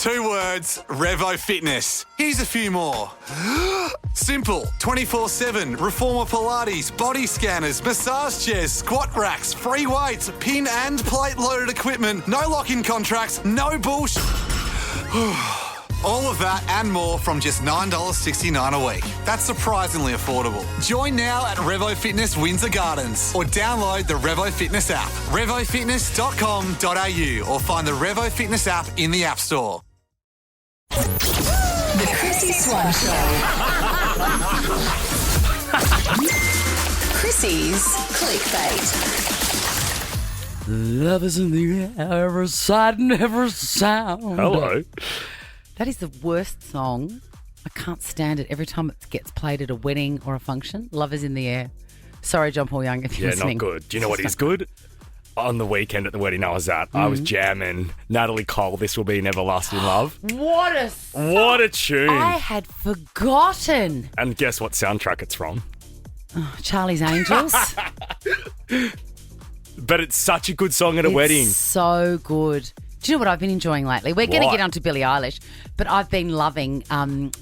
2 words, Revo Fitness. Here's a few more. Simple, 24/7, reformer Pilates, body scanners, massage chairs, squat racks, free weights, pin and plate loaded equipment, no lock-in contracts, no bullshit. All of that and more from just $9.69 a week. That's surprisingly affordable. Join now at Revo Fitness Windsor Gardens or download the Revo Fitness app. RevoFitness.com.au or find the Revo Fitness app in the App Store. The Chrissy Swan Show. Chrissy's Clickbait. Love is in the air, every sight and every sound. Hello. That is the worst song. I can't stand it every time it gets played at a wedding or a function. Love is in the air. Sorry, John Paul Young, if you're listening. Not good. Do you know what is good? On the weekend at the wedding I was at, I was jamming Natalie Cole, This Will Be an Everlasting Love. What a song. What a tune. I had forgotten. And guess what soundtrack it's from? Oh, Charlie's Angels. But it's such a good song at a wedding. So good. Do you know what I've been enjoying lately? We're going to get onto Billie Eilish, but I've been loving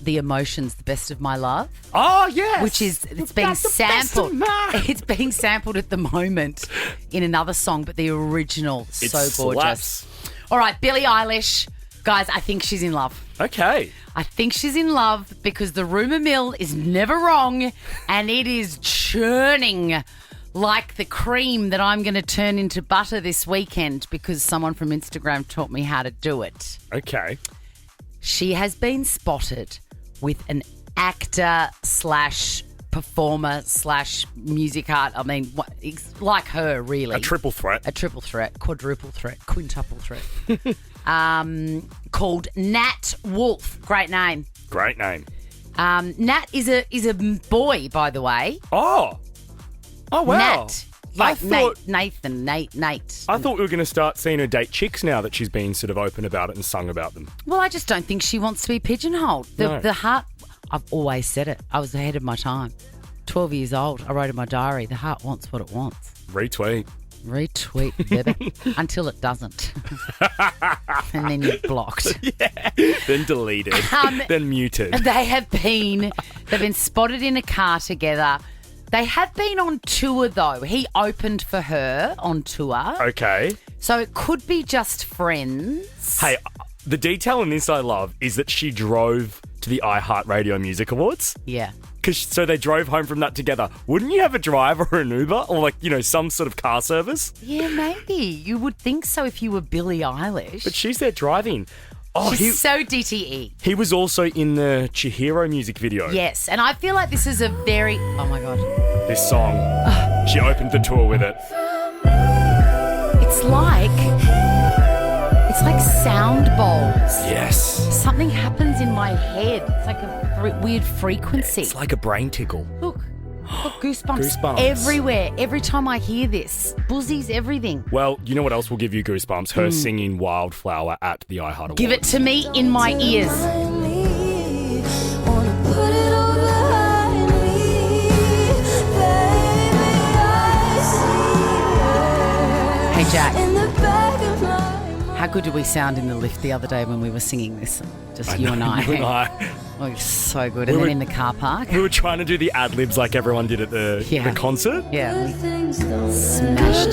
The Emotions, The Best of My Love. Oh, yes. Which is, it's being sampled. It's being sampled at the moment in another song, but the original, so gorgeous. All right, Billie Eilish. Guys, I think she's in love. Okay. I think she's in love because the rumour mill is never wrong and it is churning like the cream that I'm going to turn into butter this weekend because someone from Instagram taught me how to do it. Okay. She has been spotted with an actor / performer / music art. I mean, it's like her, really. A triple threat. A triple threat, quadruple threat, quintuple threat. Called Nat Wolf. Great name. Great name. Nat is a boy, by the way. Oh, wow. Nat. Like Nathan. I thought we were going to start seeing her date chicks now that she's been sort of open about it and sung about them. Well, I just don't think she wants to be pigeonholed. The heart, I've always said it. I was ahead of my time. 12 years old, I wrote in my diary, the heart wants what it wants. Retweet, baby. Until it doesn't. And then you're blocked. Yeah. Then deleted. Then muted. They've been spotted in a car together. They have been on tour, though. He opened for her on tour. Okay. So it could be just friends. Hey, the detail in this I love is that she drove to the iHeartRadio Music Awards. Yeah. So they drove home from that together. Wouldn't you have a drive or an Uber or some sort of car service? Yeah, maybe. You would think so if you were Billie Eilish. But she's there driving. Oh, she's so DTE. He was also in the Chihiro music video. Yes, and I feel like this is a very... Oh, my God. This song. She opened the tour with it. It's like sound bowls. Yes. Something happens in my head. It's like a weird frequency. It's like a brain tickle. Look, goosebumps everywhere. Every time I hear this, buzzies, everything. Well, you know what else will give you goosebumps? Her singing Wildflower at the iHeart Awards. Give it to me in my ears. Hey, Jack. How good did we sound in the lift the other day when we were singing this? Just you and I. You and I. Oh, it's so good. And then in the car park. We were trying to do the ad-libs like everyone did at the concert. Yeah. Smashed.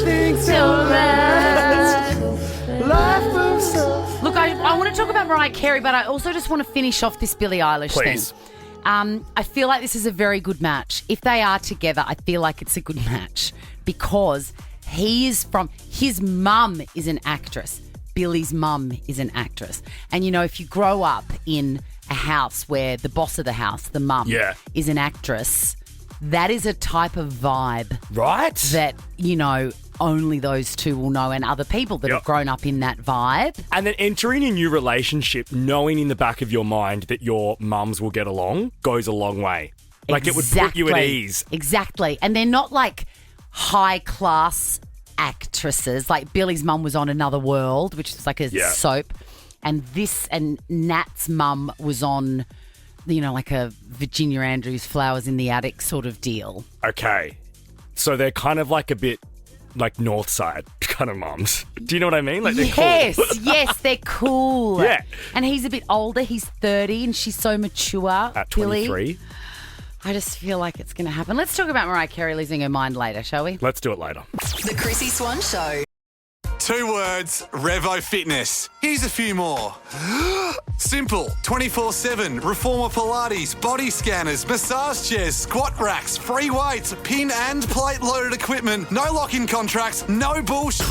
Look, I want to talk about Mariah Carey, but I also just want to finish off this Billie Eilish Please. thing. I feel like this is a very good match. If they are together, I feel like it's a good match because his mum is an actress. Billie's mum is an actress. And, if you grow up in a house where the boss of the house, the mum, is an actress, that is a type of vibe. Right. That, only those two will know and other people that have grown up in that vibe. And then entering a new relationship, knowing in the back of your mind that your mums will get along, goes a long way. Like it would put you at ease. Exactly. And they're not like high class actresses. Like Billie's mum was on Another World, which is like a soap. And Nat's mum was on, like a Virginia Andrews Flowers in the Attic sort of deal. Okay. So they're kind of like a bit like North Side kind of mums. Do you know what I mean? Like they're Yes, cool. yes, they're cool. Yeah. And he's a bit older. He's 30 and she's so mature. At Billie. 23. I just feel like it's going to happen. Let's talk about Mariah Carey losing her mind later, shall we? Let's do it later. The Chrissy Swan Show. 2 words, Revo Fitness. Here's a few more. Simple, 24/7, Reformer Pilates, body scanners, massage chairs, squat racks, free weights, pin and plate loaded equipment, no lock-in contracts, no bullshit.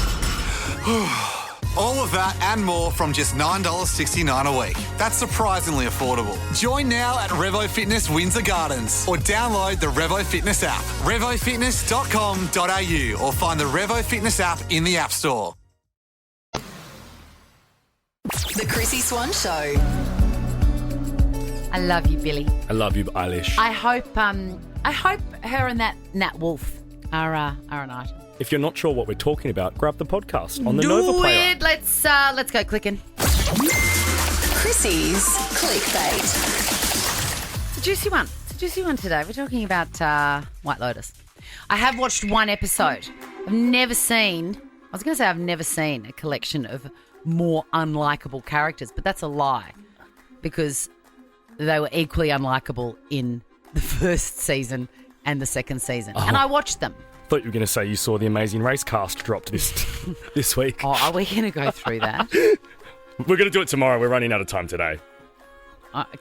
All of that and more from just $9.69 a week. That's surprisingly affordable. Join now at Revo Fitness Windsor Gardens or download the Revo Fitness app. RevoFitness.com.au or find the Revo Fitness app in the App Store. The Chrissy Swan Show. I love you, Billie. I love you, Eilish. I hope her and that Nat Wolf are an item. If you're not sure what we're talking about, grab the podcast on the Do Nova Player. it. Let's go clicking. Chrissy's Clickbait. It's a juicy one. It's a juicy one today. We're talking about White Lotus. I have watched one episode. I've never seen a collection of more unlikable characters, but that's a lie because they were equally unlikable in the first season and the second season. And I watched them. Thought you were going to say you saw the Amazing Race cast dropped this week. Oh, are we going to go through that? We're going to do it tomorrow. We're running out of time today.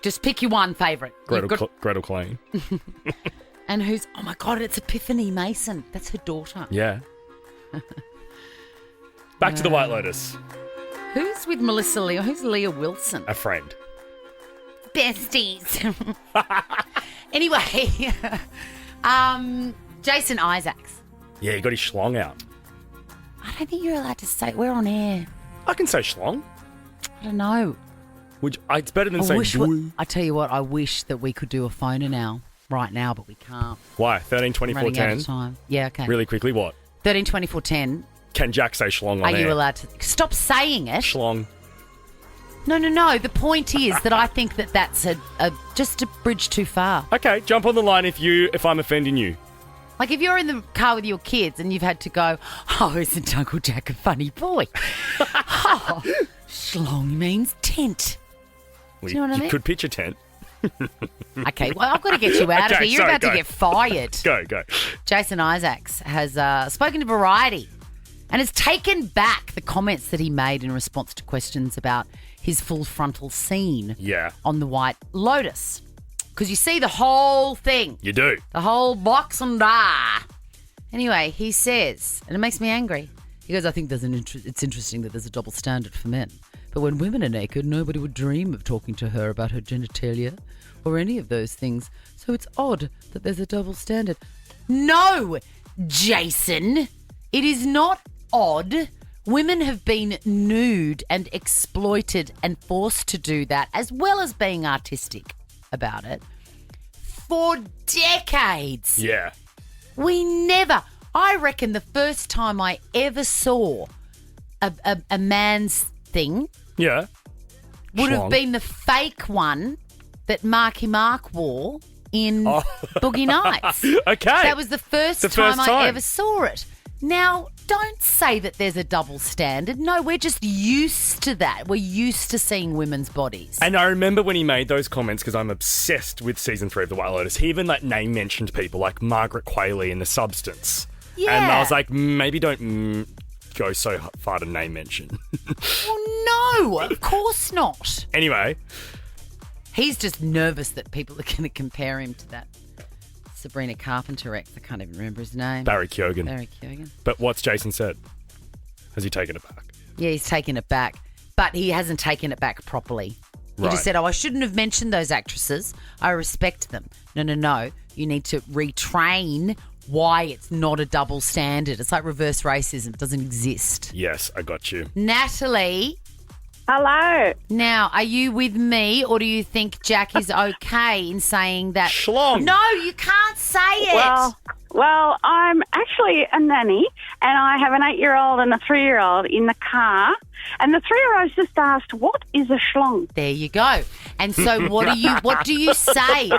Just pick your one favourite. Gretel Klein. And who's... Oh, my God, it's Epiphany Mason. That's her daughter. Yeah. Back to the White Lotus. Who's with Melissa Leo? Who's Leah Wilson? A friend. Besties. Anyway, Jason Isaacs. Yeah, he got his schlong out. I don't think you're allowed to say... We're on air. I can say schlong. I don't know. It's better than saying boy. I tell you what, I wish that we could do a phoner now, right now, but we can't. Why? 13, 24, Running out of 10. time. Yeah, okay. Really quickly, what? 13, 24, 10. Can Jack say schlong on Are air? you allowed to... Stop saying it. Schlong. No. The point is that I think that that's just a bridge too far. Okay, jump on the line if I'm offending you. Like if you're in the car with your kids and you've had to go, oh, isn't Uncle Jack a funny boy? Oh, schlong means tent. Do you know what I mean? You could pitch a tent. Okay, well, I've got to get you out of Okay, here. You're sorry, about to get fired. Go. Jason Isaacs has spoken to Variety and has taken back the comments that he made in response to questions about his full frontal scene on the White Lotus. Because you see the whole thing. You do. The whole box and Anyway, he says, and it makes me angry. He goes, I think it's interesting that there's a double standard for men. But when women are naked, nobody would dream of talking to her about her genitalia or any of those things. So it's odd that there's a double standard. No, Jason, it is not odd. Women have been nude and exploited and forced to do that, as well as being artistic about it, for decades. Yeah. I reckon the first time I ever saw a man's thing would have been the fake one that Marky Mark wore in Boogie Nights. Okay. That was the first time I ever saw it. Now, don't say that there's a double standard. No, we're just used to that. We're used to seeing women's bodies. And I remember when he made those comments, because I'm obsessed with season 3 of The White Lotus, he even name mentioned people like Margaret Qualley in The Substance. Yeah. And I was like, maybe don't go so far to name mention. Well, no, of course not. Anyway. He's just nervous that people are going to compare him to that Sabrina Carpenter ex. I can't even remember his name. Barry Keoghan. But what's Jason said? Has he taken it back? Yeah, he's taken it back. But he hasn't taken it back properly. He just said, I shouldn't have mentioned those actresses. I respect them. No. You need to retrain why it's not a double standard. It's like reverse racism. It doesn't exist. Yes, I got you. Natalie. Hello. Now, are you with me or do you think Jack is okay in saying that? Schlong. No, you can't say it. Well, I'm actually a nanny and I have an 8-year-old and a 3-year-old in the car. And the 3-year-old just asked, what is a schlong? There you go. And so what do you say?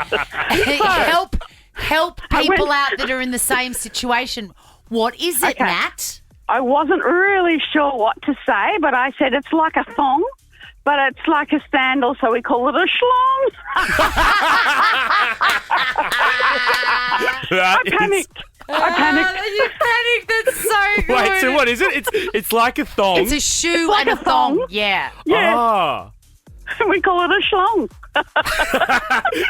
Help people out that are in the same situation. What is it, Okay. Nat? I wasn't really sure what to say, but I said it's like a thong, but it's like a sandal, so we call it a schlong. I panicked. You panicked. That's so good. Wait, so what is it? It's like a thong. It's a shoe like and a a thong. thong. Yeah. Yeah, Ah. we call it a schlong.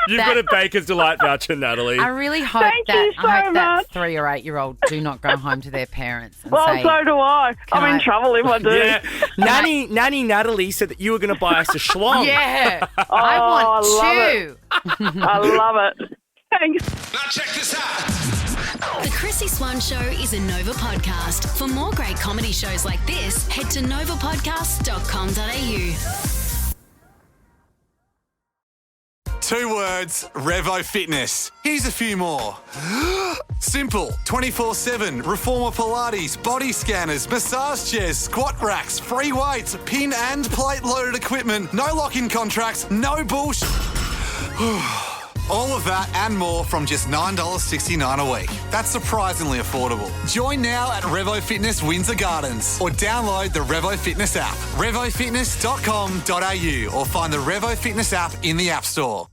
You've got a Baker's Delight voucher, Natalie. I really hope Thank that you so I hope that much. 3 or 8 year old do not go home to their parents and Well, say, so do I. I'm I- in trouble if I do. Yeah. Nanny Natalie said that you were going to buy us a schlong. "Yeah, I want I two." I love it. Thanks. Now check this out. The Chrissy Swan Show is a Nova podcast. For more great comedy shows like this, head to novapodcast.com.au. 2 words, Revo Fitness. Here's a few more. Simple, 24/7, Reformer Pilates, body scanners, massage chairs, squat racks, free weights, pin and plate loaded equipment, no lock-in contracts, no bullshit. All of that and more from just $9.69 a week. That's surprisingly affordable. Join now at Revo Fitness Windsor Gardens or download the Revo Fitness app, revofitness.com.au or find the Revo Fitness app in the App Store.